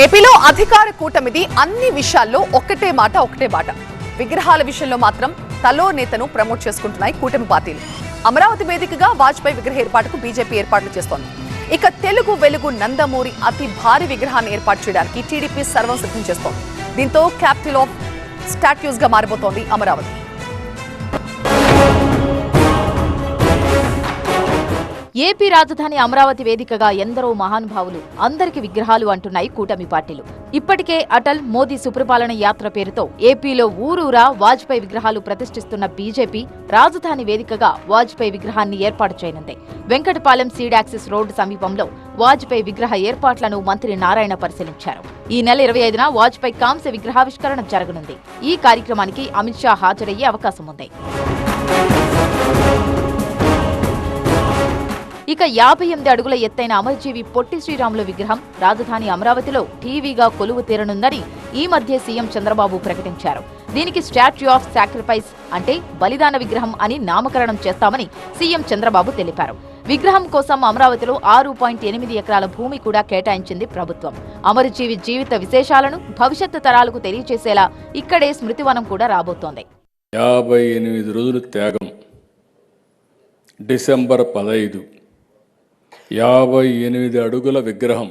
ఏపీలో అధికార కూటమిది అన్ని విషయాల్లో ఒకటే మాట. విగ్రహాల విషయంలో మాత్రం తలో నేతను ప్రమోట్ చేసుకుంటున్నాయి కూటమి పార్టీలు. అమరావతి వేదికగా వాజ్పేయి విగ్రహ ఏర్పాటుకు బీజేపీ ఏర్పాట్లు చేస్తోంది. ఇక తెలుగు వెలుగు నందమూరి అతి భారీ విగ్రహాన్ని ఏర్పాటు చేయడానికి టీడీపీ సర్వం సిద్ధం చేస్తోంది. దీంతో క్యాపిటల్ ఆఫ్ స్టాట్యూస్ గా మారిపోతోంది అమరావతి. ఏపీ రాజధాని అమరావతి వేదికగా ఎందరో మహానుభావులు అందరికి విగ్రహాలు అంటున్నాయి కూటమి పార్టీలు. ఇప్పటికే అటల్ మోదీ సుప్రపాలన యాత్ర పేరుతో ఏపీలో ఊరూరా వాజ్పేయి విగ్రహాలు ప్రతిష్ఠిస్తున్న బీజేపీ రాజధాని వేదికగా వాజ్పేయి విగ్రహాన్ని ఏర్పాటు చేయనుంది. వెంకటపాలెం సీడ్ యాక్సిస్ రోడ్డు సమీపంలో వాజ్పేయి విగ్రహ ఏర్పాట్లను మంత్రి నారాయణ పరిశీలించారు. ఈ నెల 25న వాజ్పేయి కాంస్య విగ్రహావిష్కరణ జరగనుంది. ఈ కార్యక్రమానికి అమిత్ షా హాజరయ్యే అవకాశం ఉంది. ఇక 58 అడుగుల ఎత్తైన అమరజీవి పొట్టి శ్రీరాములు విగ్రహం రాజధాని అమరావతిలో టీవీగా కొలువు తీరనుందని ఈ మధ్య సీఎం చంద్రబాబు ప్రకటించారు. దీనికి స్టాట్యూ ఆఫ్ సాక్రిఫైస్ అంటే బలిదాన విగ్రహం అని నామకరణం చేస్తామని సీఎం చంద్రబాబు తెలిపారు. విగ్రహం కోసం అమరావతిలో 6.8 ఎకరాల భూమి కూడా కేటాయించింది ప్రభుత్వం. అమరజీవి జీవిత విశేషాలను భవిష్యత్తు తరాలకు తెలియజేసేలా ఇక్కడే స్మృతివనం కూడా రాబోతోంది. 58 రోజుల త్యాగం. డిసెంబర్ 15 58 అడుగుల విగ్రహం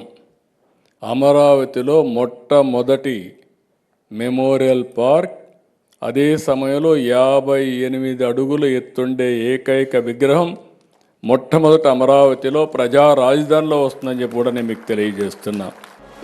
అమరావతిలో మొట్టమొదటి మెమోరియల్ పార్క్. అదే సమయంలో 58 అడుగులు ఎత్తుండే ఏకైక విగ్రహం మొట్టమొదట అమరావతిలో ప్రజా రాజధానిలో వస్తుందని చెప్పి కూడా నేను మీకు తెలియజేస్తున్నా.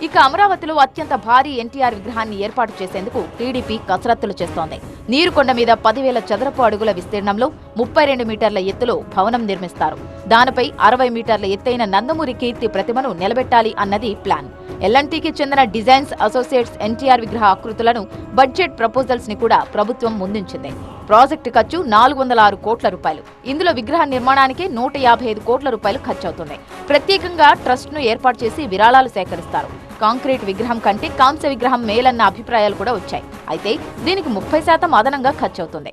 ఇక అమరావతిలో అత్యంత భారీ ఎన్టీఆర్ విగ్రహాన్ని ఏర్పాటు చేసేందుకు టీడీపీ కసరత్తులు చేస్తోంది. నీరుకొండ మీద 10,000 చదరపు అడుగుల విస్తీర్ణంలో 32 మీటర్ల ఎత్తులో భవనం నిర్మిస్తారు. దానిపై 60 మీటర్ల ఎత్తైన నందమూరి కీర్తి ప్రతిమను నిలబెట్టాలి అన్నది ప్లాన్. ఎల్ఎన్టీకి చెందిన డిజైన్స్ అసోసియేట్స్ ఎన్టీఆర్ విగ్రహ ఆకృతులను బడ్జెట్ ప్రపోజల్స్ ని కూడా ప్రభుత్వం ముందుంచింది. ప్రాజెక్టు ఖర్చు 406 కోట్ల రూపాయలు. ఇందులో విగ్రహ నిర్మాణానికే 155 కోట్ల రూపాయలు ఖర్చవుతున్నాయి. ప్రత్యేకంగా ట్రస్ట్ ను ఏర్పాటు చేసి విరాళాలు సేకరిస్తారు. కాంక్రీట్ విగ్రహం కంటే కాంస్య విగ్రహం మేలన్న అభిప్రాయాలు కూడా వచ్చాయి. అయితే దీనికి 30% అదనంగా ఖర్చవుతుంది.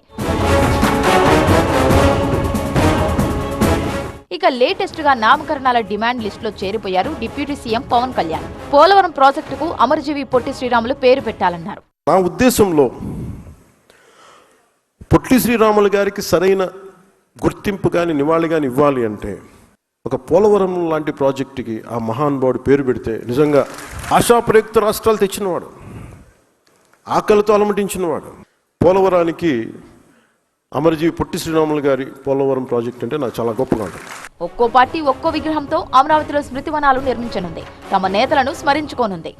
ఇక లేటెస్ట్ గా నామకరణాల డిమాండ్ లిస్టులో చేరిపోయారు డిప్యూటీ సీఎం పవన్ కళ్యాణ్. పోలవరం ప్రాజెక్టుకు అమరజీవి పొట్టి శ్రీరాములు పేరు పెట్టాలన్నారు. నా ఉద్దేశంలో పొట్టి శ్రీరాములు గారికి సరైన గుర్తింపు కానీ నివాళి కానీ ఇవ్వాలి అంటే ఒక పోలవరం లాంటి ప్రాజెక్టుకి ఆ మహానుభావుడు పేరు పెడితే నిజంగా ఆశాప్రయుక్త రాష్ట్రాలు తెచ్చినవాడు, ఆకలితో అలమటించినవాడు. పోలవరానికి అమరజీవి పొట్టి శ్రీరాములు గారి పోలవరం ప్రాజెక్ట్ అంటే నాకు చాలా గొప్పగా ఉంటుంది. ఒక్కో పార్టీ ఒక్కో విగ్రహంతో అమరావతిలో స్మృతివనాలు నిర్మించనుంది. తమ నేతలను స్మరించుకోనుంది.